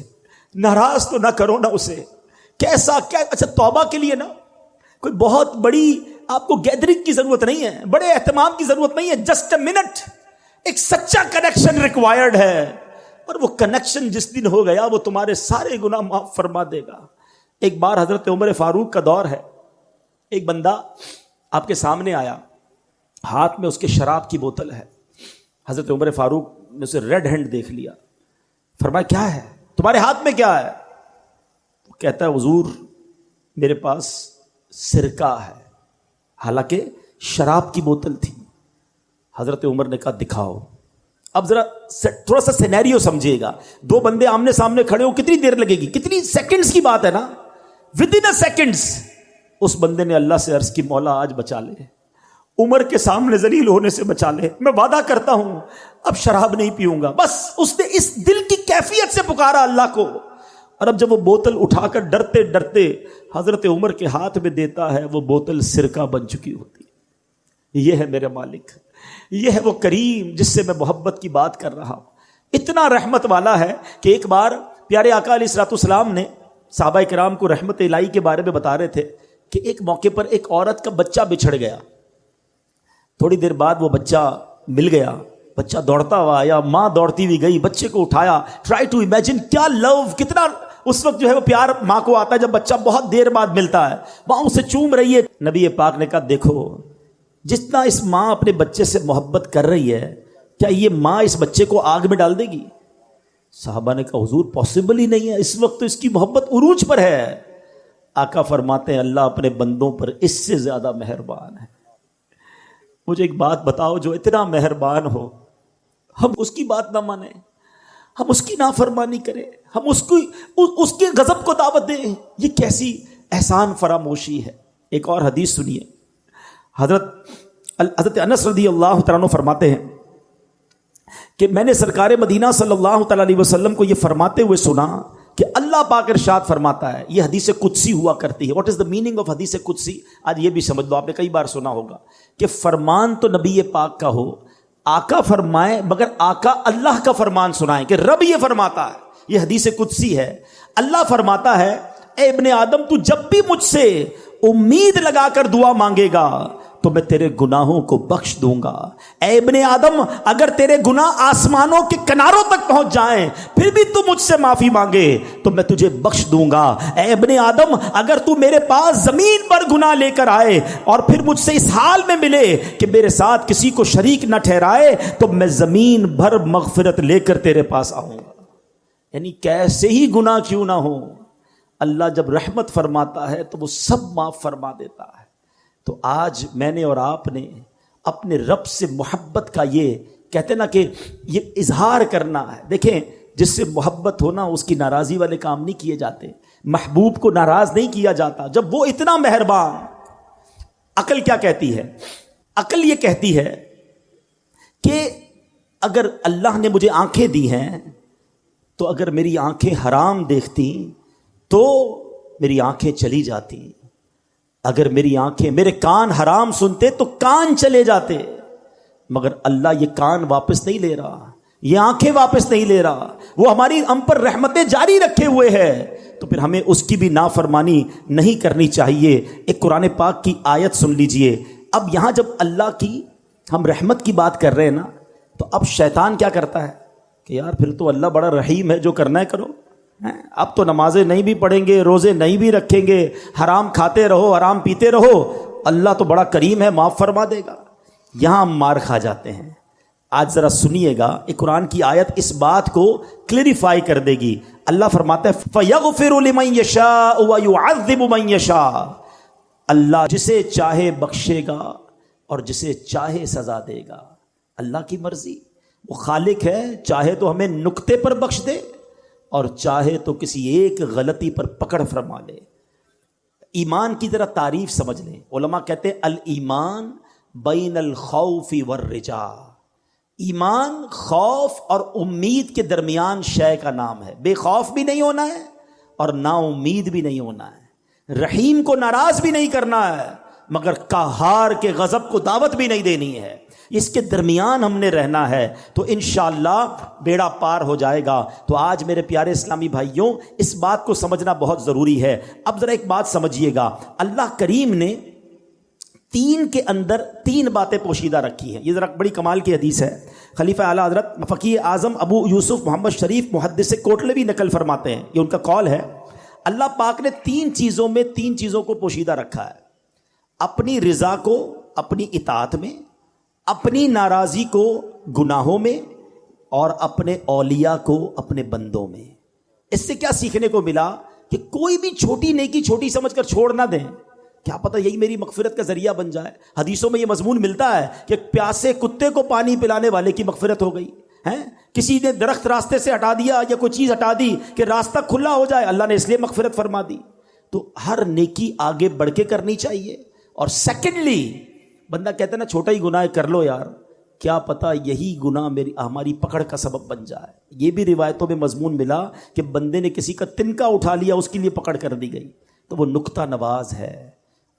ناراض تو نہ کرو نا اسے. کیسا کیا اچھا توبہ کے لیے نا کوئی بہت بڑی آپ کو گیدرنگ کی ضرورت نہیں ہے, بڑے اہتمام کی ضرورت نہیں ہے, جسٹ اے منٹ, ایک سچا کنیکشن ریکوائرڈ ہے, اور وہ کنیکشن جس دن ہو گیا وہ تمہارے سارے گناہ معاف فرما دے گا. ایک بار حضرت عمر فاروق کا دور ہے, ایک بندہ آپ کے سامنے آیا, ہاتھ میں اس کے شراب کی بوتل ہے. حضرت عمر فاروق نے اسے ریڈ ہینڈ دیکھ لیا, فرمایا کیا ہے تمہارے ہاتھ میں کیا ہے؟ وہ کہتا ہے حضور میرے پاس سرکہ ہے, حالانکہ شراب کی بوتل تھی. حضرت عمر نے کہا دکھاؤ. اب ذرا تھوڑا سا سینیریو سمجھیے گا, دو بندے آمنے سامنے کھڑے ہو, کتنی دیر لگے گی, کتنی سیکنڈز کی بات ہے نا, ود ان سیکنڈز اس بندے نے اللہ سے عرض کی مولا آج بچا لے, عمر کے سامنے ذلیل ہونے سے بچا لے, میں وعدہ کرتا ہوں اب شراب نہیں پیوں گا. بس اس نے اس دل کی کیفیت سے پکارا اللہ کو, اور اب جب وہ بوتل اٹھا کر ڈرتے ڈرتے حضرت عمر کے ہاتھ میں دیتا ہے, وہ بوتل سرکہ بن چکی ہوتی. یہ ہے میرے مالک, یہ ہے وہ کریم جس سے میں محبت کی بات کر رہا ہوں. اتنا رحمت والا ہے کہ ایک بار پیارے آقا علیہ الصلوۃ والسلام نے صحابہ کرام کو رحمت الہی کے بارے میں بتا رہے تھے کہ ایک موقع پر ایک عورت کا بچہ بچھڑ گیا. تھوڑی دیر بعد وہ بچہ مل گیا, بچہ دوڑتا ہوا آیا, ماں دوڑتی ہوئی گئی, بچے کو اٹھایا. ٹرائی ٹو امیجن کیا لو, کتنا اس وقت جو ہے وہ پیار ماں کو آتا ہے جب بچہ بہت دیر بعد ملتا ہے, ماں اسے چوم رہی ہے. نبی پاک نے کہا دیکھو جتنا اس ماں اپنے بچے سے محبت کر رہی ہے, کیا یہ ماں اس بچے کو آگ میں ڈال دے گی؟ صحابہ نے کہا حضور پاسبل ہی نہیں ہے, اس وقت تو اس کی محبت عروج پر ہے. آقا فرماتے ہیں اللہ اپنے بندوں پر اس سے زیادہ مہربان ہے. مجھے ایک بات بتاؤ, جو اتنا مہربان ہو ہم اس کی بات نہ مانیں, ہم اس کی نافرمانی کریں, ہم اس کے غضب کو دعوت دیں, یہ کیسی احسان فراموشی ہے. ایک اور حدیث سنیے, حضرت انس رضی اللہ تعالیٰ عنہ فرماتے ہیں کہ میں نے سرکار مدینہ صلی اللہ تعالیٰ علیہ وسلم کو یہ فرماتے ہوئے سنا کہ اللہ پاک ارشاد فرماتا ہے, یہ حدیث قدسی ہوا کرتی ہے. What is the meaning of حدیث قدسی؟ آج یہ بھی سمجھ لو, آپ نے کئی بار سنا ہوگا کہ فرمان تو نبی پاک کا ہو, آقا فرمائے, مگر آقا اللہ کا فرمان سنائیں کہ رب یہ فرماتا ہے. یہ حدیث قدسی ہے. اللہ فرماتا ہے اے ابن آدم تو جب بھی مجھ سے امید لگا کر دعا مانگے گا تو میں تیرے گناہوں کو بخش دوں گا. اے ابن آدم اگر تیرے گناہ آسمانوں کے کناروں تک پہنچ جائیں پھر بھی تو مجھ سے معافی مانگے تو میں تجھے بخش دوں گا. اے ابن آدم اگر تو میرے پاس زمین پر گناہ لے کر آئے اور پھر مجھ سے اس حال میں ملے کہ میرے ساتھ کسی کو شریک نہ ٹھہرائے تو میں زمین بھر مغفرت لے کر تیرے پاس آؤں گا. یعنی کیسے ہی گناہ کیوں نہ ہو, اللہ جب رحمت فرماتا ہے تو وہ سب معاف فرما دیتا ہے. تو آج میں نے اور آپ نے اپنے رب سے محبت کا یہ کہتے نا کہ یہ اظہار کرنا ہے. دیکھیں جس سے محبت ہونا اس کی ناراضی والے کام نہیں کیے جاتے, محبوب کو ناراض نہیں کیا جاتا جب وہ اتنا مہربان. عقل کیا کہتی ہے؟ عقل یہ کہتی ہے کہ اگر اللہ نے مجھے آنکھیں دی ہیں تو اگر میری آنکھیں حرام دیکھتی تو میری آنکھیں چلی جاتی, اگر میری آنکھیں میرے کان حرام سنتے تو کان چلے جاتے, مگر اللہ یہ کان واپس نہیں لے رہا, یہ آنکھیں واپس نہیں لے رہا, وہ ہماری ہم پر رحمتیں جاری رکھے ہوئے ہے. تو پھر ہمیں اس کی بھی نافرمانی نہیں کرنی چاہیے. ایک قرآن پاک کی آیت سن لیجئے. اب یہاں جب اللہ کی ہم رحمت کی بات کر رہے ہیں نا, تو اب شیطان کیا کرتا ہے کہ یار پھر تو اللہ بڑا رحیم ہے, جو کرنا ہے کرو, اب تو نمازیں نہیں بھی پڑھیں گے, روزے نہیں بھی رکھیں گے, حرام کھاتے رہو, حرام پیتے رہو, اللہ تو بڑا کریم ہے, معاف فرما دے گا. یہاں ہم مار کھا جاتے ہیں. آج ذرا سنیے گا, ایک قرآن کی آیت اس بات کو کلیریفائی کر دے گی. اللہ فرماتا ہے فَيَغْفِرُ لِمَن يَشَاءُ وَيُعَذِّبُ مَن يَشَاءُ. اللہ جسے چاہے بخشے گا اور جسے چاہے سزا دے گا. اللہ کی مرضی, وہ خالق ہے, چاہے تو ہمیں نقطے پر بخش دے اور چاہے تو کسی ایک غلطی پر پکڑ فرما لے. ایمان کی ذرا تعریف سمجھ لیں. علماء کہتے ہیں الایمان بین الخوف والرجاء. ایمان خوف اور امید کے درمیان شے کا نام ہے. بے خوف بھی نہیں ہونا ہے اور نا امید بھی نہیں ہونا ہے. رحیم کو ناراض بھی نہیں کرنا ہے مگر قہار کے غضب کو دعوت بھی نہیں دینی ہے. اس کے درمیان ہم نے رہنا ہے تو انشاءاللہ بیڑا پار ہو جائے گا. تو آج میرے پیارے اسلامی بھائیوں اس بات کو سمجھنا بہت ضروری ہے. اب ذرا ایک بات سمجھیے گا, اللہ کریم نے تین کے اندر تین باتیں پوشیدہ رکھی ہیں. یہ ذرا بڑی کمال کی حدیث ہے. خلیفہ اعلیٰ حضرت فقیہ اعظم ابو یوسف محمد شریف محدث کوٹلوی نقل فرماتے ہیں, یہ ان کا قول ہے, اللہ پاک نے تین چیزوں کو پوشیدہ رکھا ہے. اپنی رضا کو اپنی اطاعت میں, اپنی ناراضی کو گناہوں میں, اور اپنے اولیاء کو اپنے بندوں میں. اس سے کیا سیکھنے کو ملا کہ کوئی بھی چھوٹی نیکی چھوٹی سمجھ کر چھوڑ نہ دیں, کیا پتہ یہی میری مغفرت کا ذریعہ بن جائے. حدیثوں میں یہ مضمون ملتا ہے کہ پیاسے کتے کو پانی پلانے والے کی مغفرت ہو گئی ہے. کسی نے درخت راستے سے ہٹا دیا یا کوئی چیز ہٹا دی کہ راستہ کھلا ہو جائے, اللہ نے اس لیے مغفرت فرما دی. تو ہر نیکی آگے بڑھ کے کرنی چاہیے. اور سیکنڈلی بندہ کہتا ہے نا چھوٹا ہی گناہ کر لو یار, کیا پتہ یہی گناہ ہماری پکڑ کا سبب بن جائے. یہ بھی روایتوں میں مضمون ملا کہ بندے نے کسی کا تنکا اٹھا لیا, اس کے لیے پکڑ کر دی گئی, تو وہ نکتہ نواز ہے.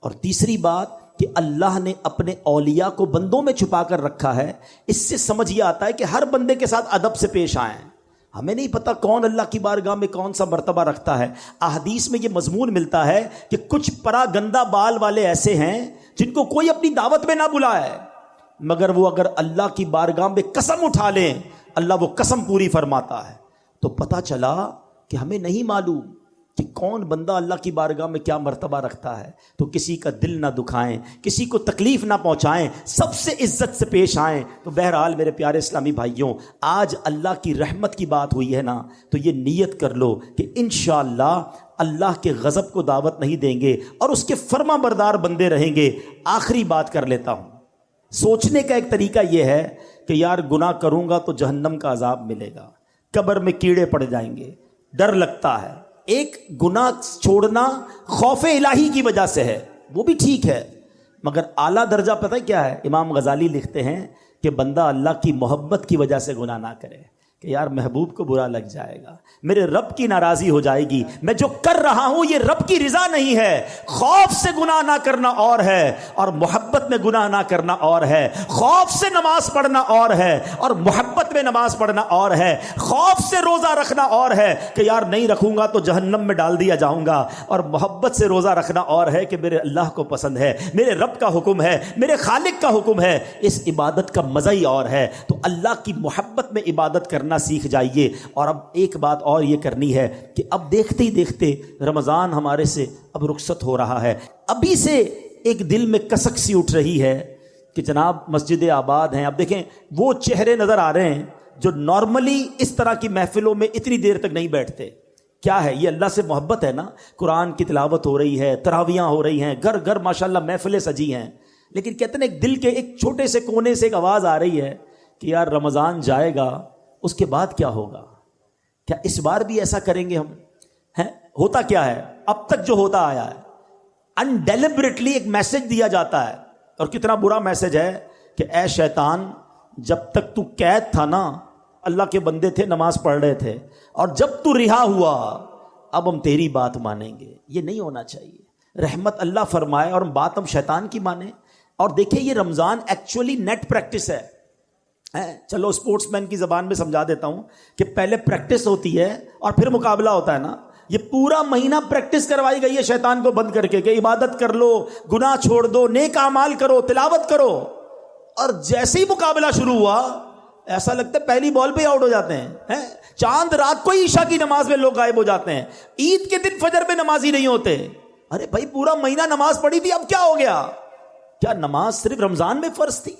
اور تیسری بات کہ اللہ نے اپنے اولیاء کو بندوں میں چھپا کر رکھا ہے. اس سے سمجھ یہ آتا ہے کہ ہر بندے کے ساتھ ادب سے پیش آئیں. ہمیں نہیں پتہ کون اللہ کی بارگاہ میں کون سا مرتبہ رکھتا ہے. احادیث میں یہ مضمون ملتا ہے کہ کچھ پرا گندہ بال والے ایسے ہیں جن کو کوئی اپنی دعوت میں نہ بلائے, مگر وہ اگر اللہ کی بارگاہ میں قسم اٹھا لیں اللہ وہ قسم پوری فرماتا ہے. تو پتہ چلا کہ ہمیں نہیں معلوم کہ کون بندہ اللہ کی بارگاہ میں کیا مرتبہ رکھتا ہے. تو کسی کا دل نہ دکھائیں, کسی کو تکلیف نہ پہنچائیں, سب سے عزت سے پیش آئیں. تو بہرحال میرے پیارے اسلامی بھائیوں, آج اللہ کی رحمت کی بات ہوئی ہے نا, تو یہ نیت کر لو کہ انشاءاللہ اللہ کے غضب کو دعوت نہیں دیں گے اور اس کے فرما بردار بندے رہیں گے. آخری بات کر لیتا ہوں. سوچنے کا ایک طریقہ یہ ہے کہ یار گناہ کروں گا تو جہنم کا عذاب ملے گا, قبر میں کیڑے پڑ جائیں گے, ڈر لگتا ہے. ایک گناہ چھوڑنا خوف الہی کی وجہ سے ہے, وہ بھی ٹھیک ہے, مگر اعلیٰ درجہ پتہ کیا ہے؟ امام غزالی لکھتے ہیں کہ بندہ اللہ کی محبت کی وجہ سے گناہ نہ کرے کہ یار محبوب کو برا لگ جائے گا, میرے رب کی ناراضی ہو جائے گی, میں جو کر رہا ہوں یہ رب کی رضا نہیں ہے. خوف سے گناہ نہ کرنا اور ہے اور محبت میں گناہ نہ کرنا اور ہے. خوف سے نماز پڑھنا اور ہے اور محبت میں نماز پڑھنا اور ہے. خوف سے روزہ رکھنا اور ہے کہ یار نہیں رکھوں گا تو جہنم میں ڈال دیا جاؤں گا, اور محبت سے روزہ رکھنا اور ہے کہ میرے اللہ کو پسند ہے, میرے رب کا حکم ہے, میرے خالق کا حکم ہے. اس عبادت کا مزہ ہی اور ہے. تو اللہ کی محبت میں عبادت کرنا سیکھ جائیے. اور اب ایک بات اور یہ کرنی ہے کہ اب دیکھتے ہی دیکھتے رمضان ہمارے سے اب رخصت ہو رہا ہے. ابھی سے ایک دل میں کسک سی اٹھ رہی ہے کہ جناب مسجد آباد ہیں. اب دیکھیں وہ چہرے نظر آ رہے ہیں جو نارملی اس طرح کی محفلوں میں اتنی دیر تک نہیں بیٹھتے. کیا ہے یہ؟ اللہ سے محبت ہے نا. قرآن کی تلاوت ہو رہی ہے, تراویاں ہو رہی ہیں, گھر گھر ماشاءاللہ محفلیں سجی ہیں, لیکن کہتے ہیں ایک دل کے ایک چھوٹے سے کونے سے ایک آواز آ رہی ہے کہ یار رمضان جائے گا, اس کے بعد کیا ہوگا؟ کیا اس بار بھی ایسا کریں گے ہم؟ ہیں ہوتا کیا ہے اب تک جو ہوتا آیا ہے, انڈیلیبریٹلی ایک میسج دیا جاتا ہے, اور کتنا برا میسج ہے کہ اے شیطان جب تک تو قید تھا نا اللہ کے بندے تھے, نماز پڑھ رہے تھے, اور جب تو رہا ہوا اب ہم تیری بات مانیں گے. یہ نہیں ہونا چاہیے. رحمت اللہ فرمائے اور بات ہم شیطان کی مانیں. اور دیکھیں یہ رمضان ایکچولی نیٹ پریکٹس ہے. چلو اسپورٹس مین کی زبان میں سمجھا دیتا ہوں کہ پہلے پریکٹس ہوتی ہے اور پھر مقابلہ ہوتا ہے نا. یہ پورا مہینہ پریکٹس کروائی گئی ہے شیطان کو بند کر کے کہ عبادت کر لو, گناہ چھوڑ دو, نیک اعمال کرو, تلاوت کرو, اور جیسے ہی مقابلہ شروع ہوا ایسا لگتا ہے پہلی بال پہ آؤٹ ہو جاتے ہیں. چاند رات کو ہی عشاء کی نماز میں لوگ غائب ہو جاتے ہیں, عید کے دن فجر میں نمازی نہیں ہوتے. ارے بھائی پورا مہینہ نماز پڑھی تھی, اب کیا ہو گیا؟ کیا نماز صرف رمضان میں فرض تھی؟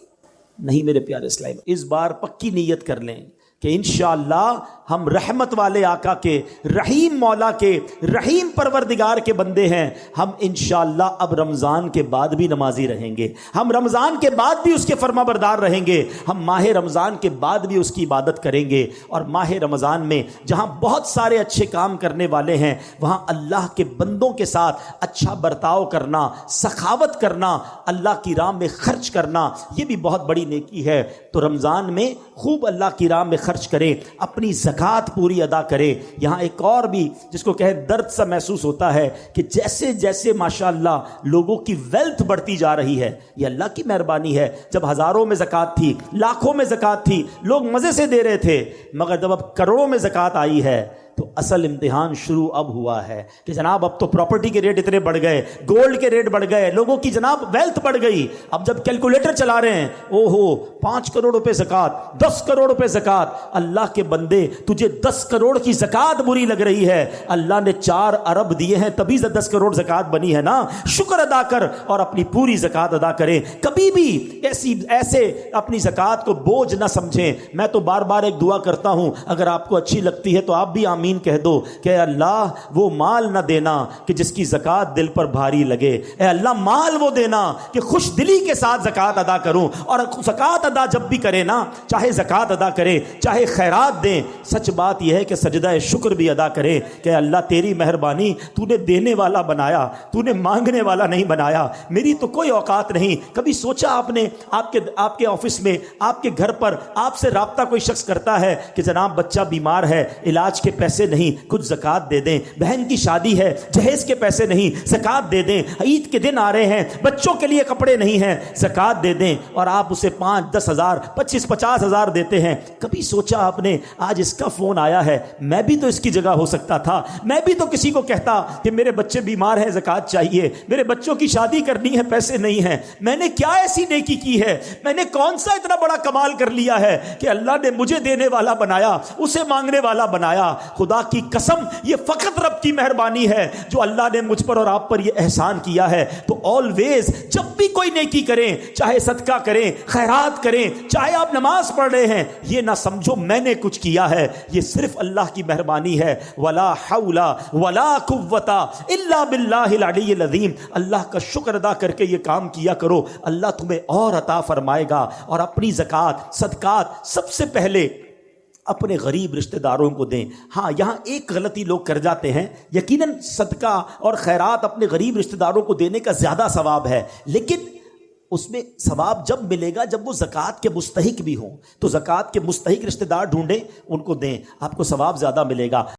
نہیں میرے پیارے اسلام. اس بار پکی نیت کر لیں کہ انشاءاللہ ہم رحمت والے آقا کے, رحیم مولا کے, رحیم پروردگار کے بندے ہیں. ہم انشاءاللہ اب رمضان کے بعد بھی نمازی رہیں گے, ہم رمضان کے بعد بھی اس کے فرما بردار رہیں گے, ہم ماہ رمضان کے بعد بھی اس کی عبادت کریں گے. اور ماہ رمضان میں جہاں بہت سارے اچھے کام کرنے والے ہیں وہاں اللہ کے بندوں کے ساتھ اچھا برتاؤ کرنا, سخاوت کرنا, اللہ کی راہ میں خرچ کرنا, یہ بھی بہت بڑی نیکی ہے. تو رمضان میں خوب اللہ کی راہ میں خرچ خرچ کریں, اپنی زکوٰۃ پوری ادا کریں. یہاں ایک اور بھی جس کو کہے درد سا محسوس ہوتا ہے کہ جیسے جیسے ماشاءاللہ لوگوں کی ویلتھ بڑھتی جا رہی ہے, یہ اللہ کی مہربانی ہے. جب ہزاروں میں زکوٰۃ تھی, لاکھوں میں زکوٰۃ تھی, لوگ مزے سے دے رہے تھے, مگر جب اب کروڑوں میں زکوٰۃ آئی ہے تو اصل امتحان شروع اب ہوا ہے کہ جناب اب تو پراپرٹی کے ریٹ اتنے بڑھ گئے, گولڈ کے ریٹ بڑھ گئے, لوگوں کی جناب ویلتھ بڑھ گئی. اب جب کیلکولیٹر چلا رہے ہیں, او ہو 5 کروڑ روپے زکوٰۃ, 10 کروڑ روپے زکوٰۃ. اللہ کے بندے تجھے 10 کروڑ کی زکوٰۃ بری لگ رہی ہے, اللہ نے 4 ارب دیے ہیں تبھی 10 کروڑ زکوٰۃ بنی ہے نا. شکر ادا کر اور اپنی پوری زکوٰۃ ادا کریں. کبھی بھی ایسے اپنی زکوٰۃ کو بوجھ نہ سمجھیں. میں تو بار بار ایک دعا کرتا ہوں, اگر آپ کو اچھی لگتی ہے تو آپ بھی آمین کہہ دو کہ اللہ وہ مال نہ دینا کہ جس کی زکوٰۃ دل پر بھاری لگے. اے اللہ مال وہ دینا کہ خوش دلی کے ساتھ زکوٰۃ ادا کروں. اور زکوٰۃ ادا جب بھی کرے نا, چاہے زکوٰۃ ادا کرے چاہے خیرات دیں, سچ بات یہ ہے کہ سجدہ شکر بھی ادا کرے کہ اللہ تیری مہربانی, تو نے دینے والا بنایا, تو نے مانگنے والا نہیں بنایا. میری تو کوئی اوقات نہیں. کبھی سوچا آپ نے آپ کے آفس میں, آپ کے گھر پر آپ سے رابطہ کوئی شخص کرتا ہے کہ جناب بچہ بیمار ہے, علاج کے پیسے نہیں, کچھ زکوٰۃ دے دیں. بہن کی شادی ہے, جہیز کے پیسے نہیں, زکوٰۃ دے دیں. عید کے دن آ رہے ہیں, بچوں کے لیے کپڑے نہیں ہیں, زکوٰۃ دے دیں. اور آپ اسے 5-10 ہزار 25-50 ہزار دیتے ہیں. کبھی سوچا آپ نے آج اس کا فون آیا ہے, میں بھی تو اس کی جگہ ہو سکتا تھا, میں بھی تو کسی کو کہتا کہ میرے بچے بیمار ہیں, زکوٰۃ چاہیے, میرے بچوں کی شادی کرنی ہے, پیسے نہیں ہیں. میں نے کیا ایسی نیکی کی ہے, میں نے کون سا اتنا بڑا کمال کر لیا ہے کہ اللہ نے مجھے دینے والا بنایا, اسے مانگنے والا بنایا. خدا کی قسم یہ فقط رب کی مہربانی ہے جو اللہ نے مجھ پر اور آپ پر یہ احسان کیا ہے. تو آلویز جب بھی کوئی نیکی کریں, چاہے صدقہ کریں, خیرات کریں, چاہے آپ نماز پڑھ رہے ہیں, یہ نہ سمجھو میں نے کچھ کیا ہے, یہ صرف اللہ کی مہربانی ہے. ولا حول ولا قوت الا باللہ العلی العظیم. اللہ کا شکر ادا کر کے یہ کام کیا کرو, اللہ تمہیں اور عطا فرمائے گا. اور اپنی زکوٰۃ صدقات سب سے پہلے اپنے غریب رشتہ داروں کو دیں. ہاں یہاں ایک غلطی لوگ کر جاتے ہیں, یقیناً صدقہ اور خیرات اپنے غریب رشتہ داروں کو دینے کا زیادہ ثواب ہے, لیکن اس میں ثواب جب ملے گا جب وہ زکوٰۃ کے مستحق بھی ہوں. تو زکوٰۃ کے مستحق رشتہ دار ڈھونڈیں, ان کو دیں, آپ کو ثواب زیادہ ملے گا.